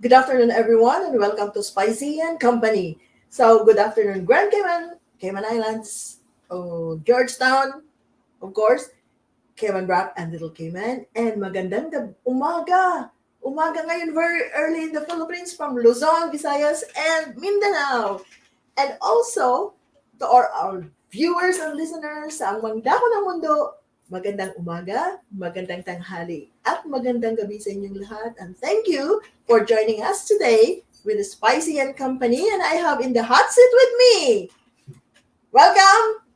Good afternoon, everyone, and welcome to Spicy and Company. So, good afternoon, Grand Cayman, Cayman Islands, Georgetown, of course, Cayman Rock and Little Cayman, and magandang umaga. Umaga ngayon, very early in the Philippines from Luzon, Visayas, and Mindanao. And also, to our viewers and listeners sa ang mangdako ng mundo, magandang umaga, magandang tanghali, at magandang gabi sa inyong lahat. And thank you for joining us today with the Spicy and Company. And I have in the hot seat with me, welcome,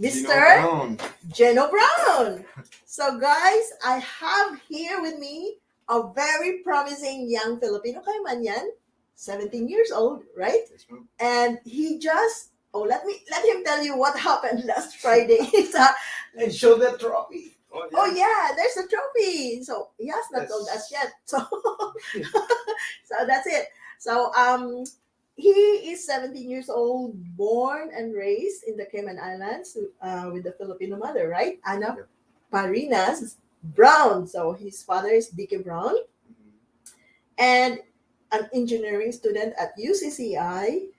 Geno Mr. Brown. Geno Brown. So guys, I have here with me a very promising young Filipino Caymanian, 17 years old, right? Yes, ma'am. And he just let him tell you what happened last Friday. And show that trophy. Oh yeah, there's a trophy. So he has not Yes. told us yet. So so that's it. So he is 17 years old, born and raised in the Cayman Islands with the Filipino mother, right? Anna Yep. Parinas Brown. So his father is Dickie Brown, and an engineering student at UCCI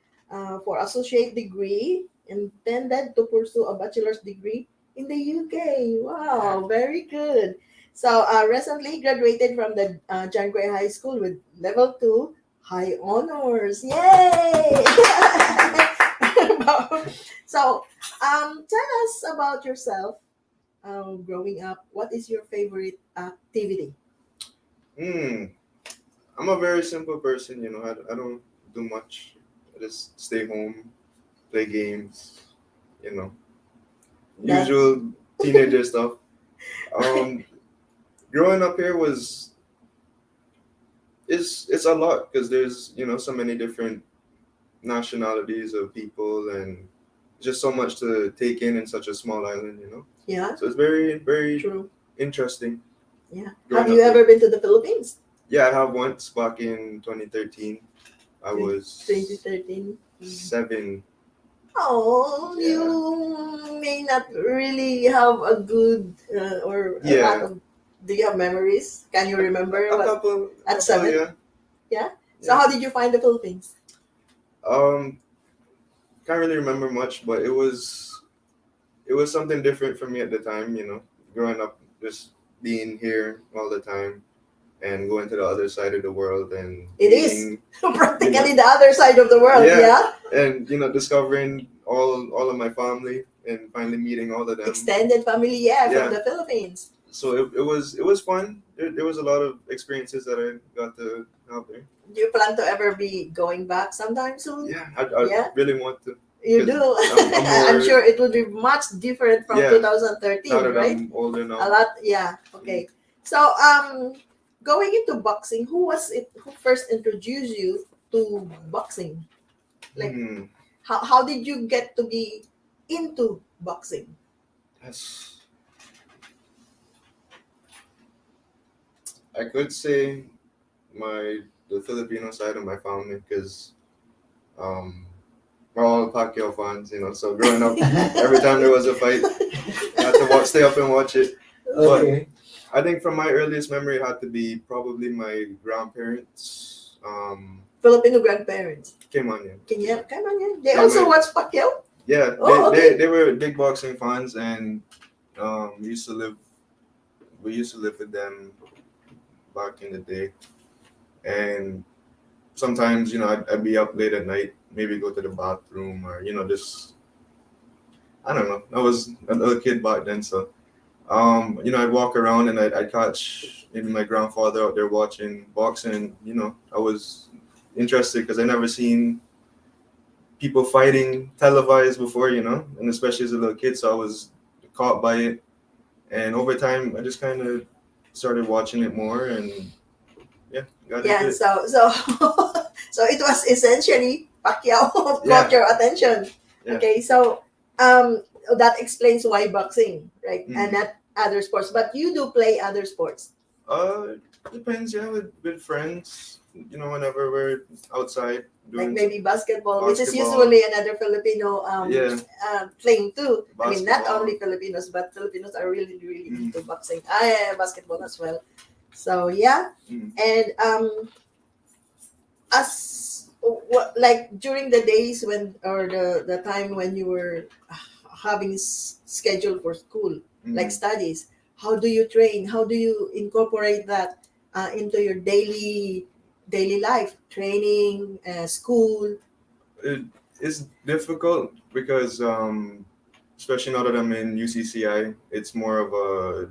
for associate degree, intended to pursue a bachelor's degree in the UK. Wow, very good. So recently graduated from the John Gray High School with level 2 high honors. Yay! So tell us about yourself growing up. What is your favorite activity? I'm a very simple person, I don't do much. I just stay home, play games, you know, That- usual teenager stuff. Um, Growing up here was it's a lot because there's so many different nationalities of people and just so much to take in such a small island. Yeah, So it's very very true. interesting. Yeah. Growing Have you up ever been to the Philippines? Yeah, I have once back in 2013. I was 2013. 7. Oh, Yeah. you may not really have a good or a Yeah. lot of. Do you have memories? Can you remember A what? couple. At couple, 7? Yeah. Yeah. So how did you find the Philippines? Um, can't really remember much, but it was something different for me at the time. Growing up, just being here all the time and going to the other side of the world and It is meeting- practically the other side of the world. Yeah. Yeah. and discovering all of my family and finally meeting all of them. Extended family, yeah, Yeah. from the Philippines. So it was fun. There was a lot of experiences that I got to have there. Do you plan to ever be going back sometime soon? Yeah, I Yeah. really want to. You do. I'm I'm more- sure it would be much different from Yeah. 2013, Now that right? I'm older now. A lot, yeah. Okay. So, going into boxing, who was it who first introduced you to boxing? Like, Hmm, how did you get to be into boxing? that's I could say the Filipino side of my family because we're all Pacquiao fans, So growing up, every time there was a fight, I had to stay up and watch it. Okay. I think from my earliest memory, it had to be probably my grandparents. Filipino grandparents. Caymanian. Caymanian. They Yeah, also my- watch Pacquiao? Yeah, Oh, they, okay. they were big boxing fans, and we used to live with them back in the day, and sometimes I'd be up late at night, maybe go to the bathroom or just I don't know. I was a little kid back then, so I'd walk around and I'd catch maybe my grandfather out there watching boxing. I was interested because I never seen people fighting televised before, and especially as a little kid, so I was caught by it. And over time, I just kind of started watching it more, and got Yeah. into it. So so it was essentially Pacquiao caught Yeah. your attention. Yeah. Okay. So that explains why boxing, right? Mhm. And not other sports. But you do play other sports. Depends, yeah, with friends, whenever we're outside Like doing maybe basketball, which is Basketball. usually another Filipino Yeah. thing too. I mean, not Basketball. only Filipinos, but Filipinos are really, really Mm. into boxing. Basketball as well. So yeah, Mm. and as what, like during the days when, or the time when you were having schedule for school, like Mhm. studies, how do you train, how do you incorporate that into your daily life, training, school? It is difficult because, especially now that I'm in UCCI, it's more of a,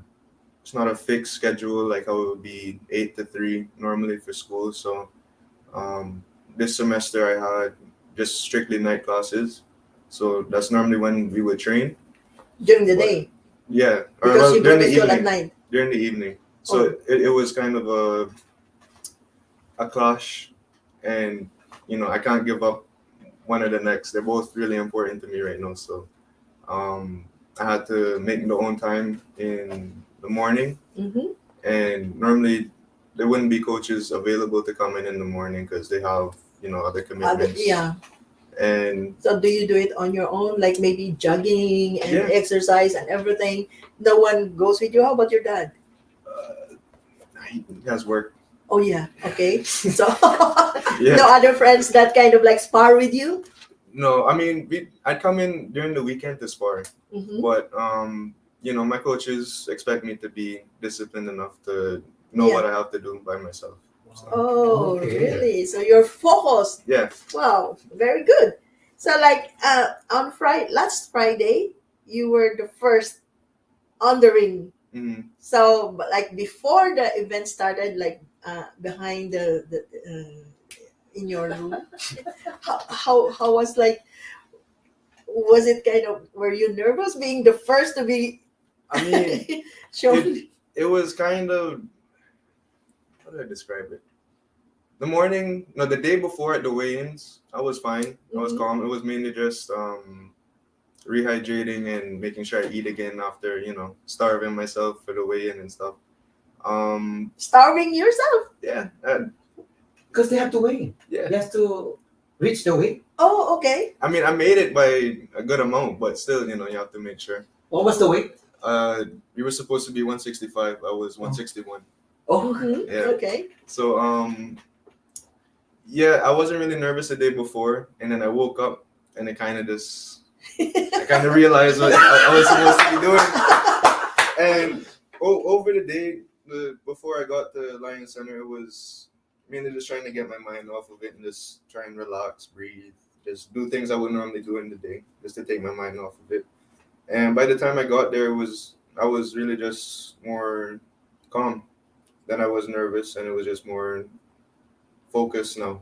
it's not a fixed schedule like how it would be 8 to 3 normally for school. So this semester I had just strictly night classes. So that's normally when we would train. During the But day, yeah, or because well, you go during to the school at evening. night. During the evening. So Oh, it was kind of a clash, and I can't give up one or the next. They're both really important to me right now. So um, I had to make my own time in the morning, mm-hmm. and normally there wouldn't be coaches available to come in the morning because they have other commitments. Yeah. And So do you do it on your own, like maybe jogging and yeah, exercise and everything? No one goes with you. How about your dad? uh, he has work. Oh yeah. Okay. So Yeah. no other friends that kind of like spar with you? No, I mean, I'd come in during the weekend to spar, Mm-hmm. but my coaches expect me to be disciplined enough to know Yeah. what I have to do by myself. So Oh, Okay. really? So you're focused. yeah. Wow, very good. So like on Friday, last Friday, you were the first on the ring. Mhm. So but like before the event started, like behind the in your room, how was like, was it kind of, were you nervous being the first to be I mean, shown? it was kind of, how do I describe it? The morning, no, the day before at the weigh-ins, I was fine. I was Mhm. calm. It was mainly just rehydrating and making sure I eat again after starving myself for the weigh-in and stuff. Starving yourself? Yeah, Because they have to wait. yeah. They have to reach the weight. Oh, okay. I mean, I made it by a good amount, but still, you have to make sure. What was the weight? You were supposed to be 165. I was 161. Oh, Mhm. Yeah. Okay. So, yeah, I wasn't really nervous the day before, and then I woke up and it kind of just, I kind of realized what I was supposed to be doing. And over the day, before I got to Lion Center, it was mainly just trying to get my mind off of it and just try and relax, breathe, just do things I would normally do in the day, just to take my mind off of it. And by the time I got there, I was really just more calm than I was nervous, and it was just more focused now,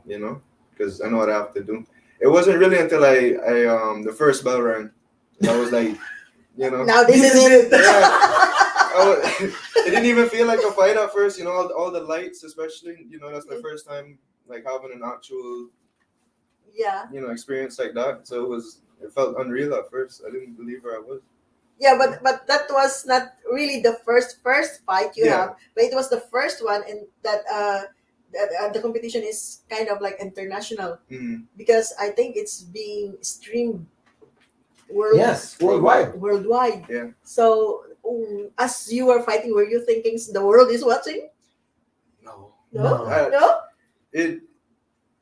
because I know what I have to do. It wasn't really until the first bell rang, I was like, Now this is it. yeah. It didn't even feel like a fight at first, all the lights, especially, that's my first time like having an actual, Yeah. experience like that. So it felt unreal at first. I didn't believe where I was. Yeah, but that was not really the first fight you Yeah. have, but it was the first one, and that the competition is kind of like international, Mhm. because I think it's being streamed yes, worldwide. worldwide. Yeah. So as you were fighting, were you thinking the world is watching? No. No, No. no. It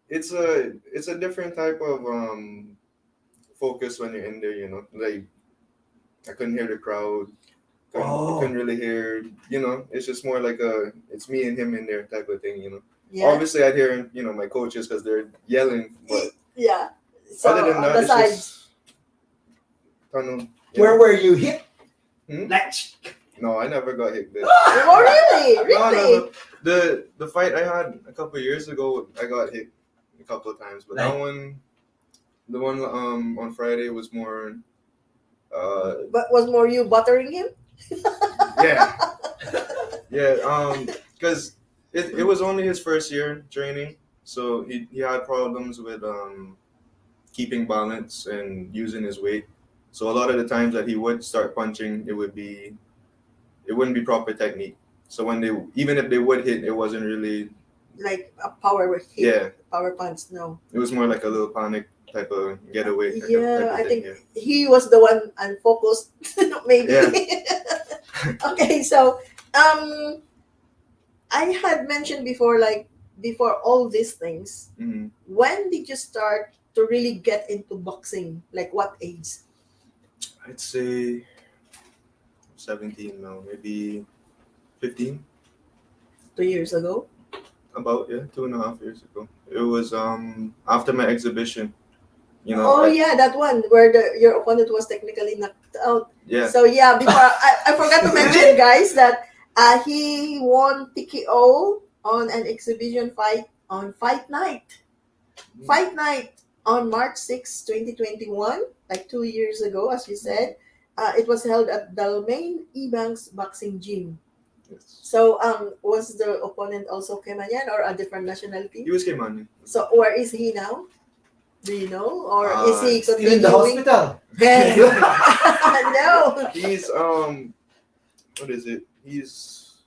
it's a different type of focus when you're in there. Like I couldn't hear the crowd. Couldn't really hear. It's just more like it's me and him in there type of thing. Yeah, Obviously, I'd hear my coaches because they're yelling, but yeah. So other than on that, the it's sides. just tunnel. Where were you hit? Hmm? Like, No, I never got hit this. Oh, really? No, Really? no. The fight I had a couple of years ago, I got hit a couple of times, but that one, the one on Friday was more. But was more you buttering him? Yeah, yeah. Because it was only his first year training, so he had problems with keeping balance and using his weight. So a lot of the times that he would start punching, it wouldn't be proper technique. So even if they would hit, it wasn't really. Like a power hit, Yeah, power punch? No. it was more like a little panic type of getaway type Yeah, of I thing. think Yeah. he was the one unfocused, maybe. Yeah. Okay, so I had mentioned before, like before all these things, Mhm. when did you start to really get into boxing? Like what age? I'd say 17 now, maybe 15. 2 years ago? About, yeah, 2.5 years ago. It was after my exhibition. You know, Oh yeah, that one where your opponent was technically knocked out. yeah. So yeah, before I forgot to mention, guys, that he won TKO on an exhibition fight on Fight Night. Fight Night on March 6, 2021, like 2 years ago, as you said. It was held at Dalmain Ebanks Boxing Gym. Yes. So was the opponent also Caymanian or a different nationality? He was Caymanian. So where is he now? Do you know? Or is he Still continuing? in the hospital. No. He's what is it? He's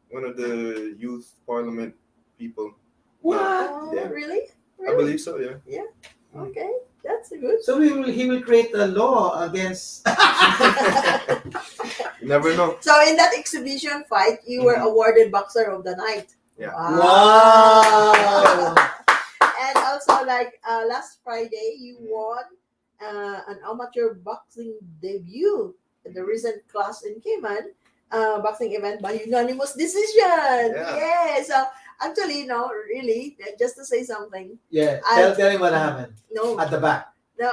one of the youth parliament people. What? Oh, Yeah. really? I believe so, yeah. Okay, that's good. So he will create a law against. You never know. So in that exhibition fight, you were awarded Boxer of the Night. Yeah. Wow. And also, like last Friday, you won an amateur boxing debut at the recent Clash in Cayman boxing event by unanimous decision. Yeah. So actually, no, really, just to say something. Yeah. I- Tell him what happened No, at the back. no,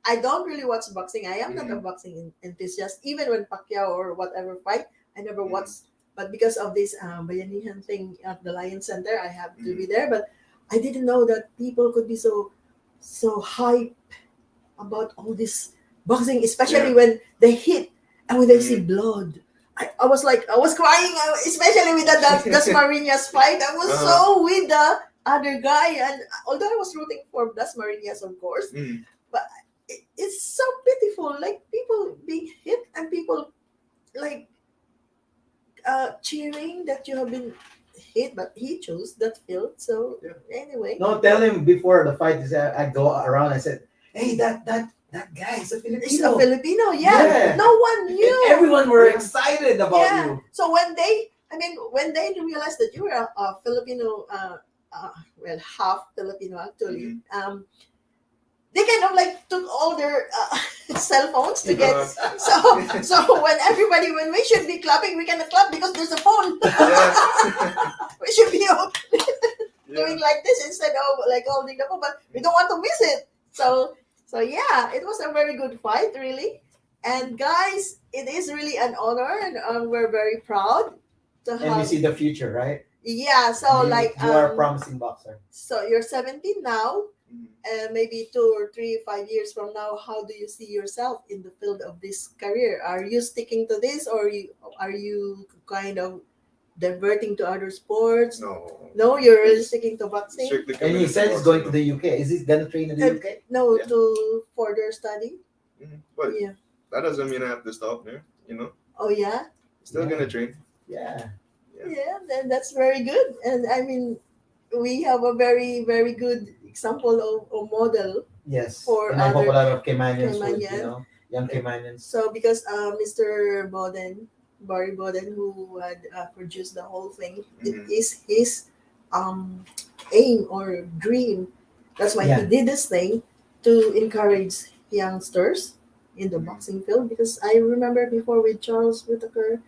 I don't really watch boxing. I am not a boxing enthusiast. Even when Pacquiao or whatever fight, I never watched. But because of this Bayanihan thing at the Lion Center, I have to be there. But I didn't know that people could be so hype about all this boxing, especially when they hit and when they see blood. I was crying, especially with the Dasmariñas fight. I was so with the other guy, and although I was rooting for Dasmariñas, of course, but it's so pitiful. Like people being hit and people like cheering that you have been hit, but he chose that field. So anyway, No, tell him before the fight. I go around. I said, "Hey, that guy is a Filipino." it's a Filipino. Yeah. No one And knew. everyone were excited about you. So when they realized that you were a Filipino, well, half Filipino actually, they kind of like took all their cell phones to get. So when we should be clapping, we cannot clap because there's a phone. We should be doing like this instead of like holding the phone, but we don't want to miss it. So yeah, it was a very good fight, really. And guys, it is really an honor, and we're very proud to have. And you see the future, right? Yeah. So you are a promising boxer. So you're 17 now. Maybe 2 or 3, 5 years from now, how do you see yourself in the field of this career? Are you sticking to this, or are you kind of diverting to other sports? No, you're really sticking to boxing. And he said he's going to the UK. Is he gonna train in the UK? No, to further study. But Yeah. that doesn't mean I have to stop there. Oh yeah. Still gonna train. Yeah. Yeah, then that's very good. And I mean, we have a very, very good example of model. Yes. For and I hope a other lot of Caymanians would, Caymanian. young Caymanians. So because Mr. Barry Boden, who had produced the whole thing, it is his aim or dream. That's why he did this thing to encourage youngsters in the boxing field. Because I remember before with Charles Whitaker,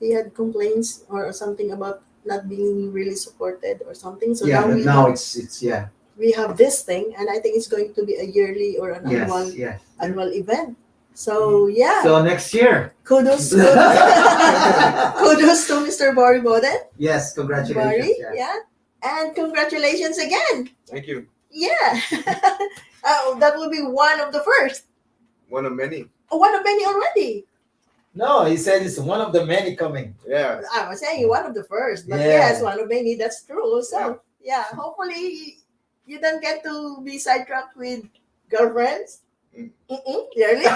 he had complaints or something about not being really supported or something. So Yeah, now but now it's we have this thing, and I think it's going to be a yearly or an annual event. So yeah. So next year. Kudos to Mr. Barry Boden. Yes, congratulations. Barry, and congratulations again. Thank you. Yeah. That will be one of the first. One of many. Oh, one of many already. No, he said it's one of the many coming. Yeah. I was saying one of the first, but yes, one of many. That's true. So hopefully you don't get to be sidetracked with girlfriends. Really?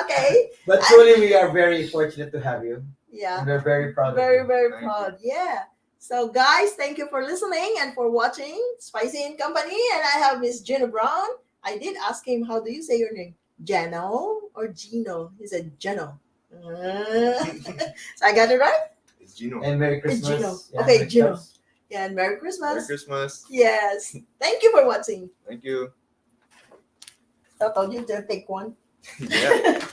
Okay. But truly, we are very fortunate to have you. Yeah. And we're very proud. Very, of you. very proud. Yeah. So, guys, thank you for listening and for watching Spicy and Company. And I have Miss Geno Brown. I did ask him, how do you say your name? Geno or Geno? He said Geno. So I got it right? It's Geno. And Merry It's Geno. Christmas. Yeah, Okay, Merry Geno. Christmas. Yeah, and Merry Merry Christmas. Christmas. Yes. Thank you for watching. Thank you. I told you to take one. Yeah.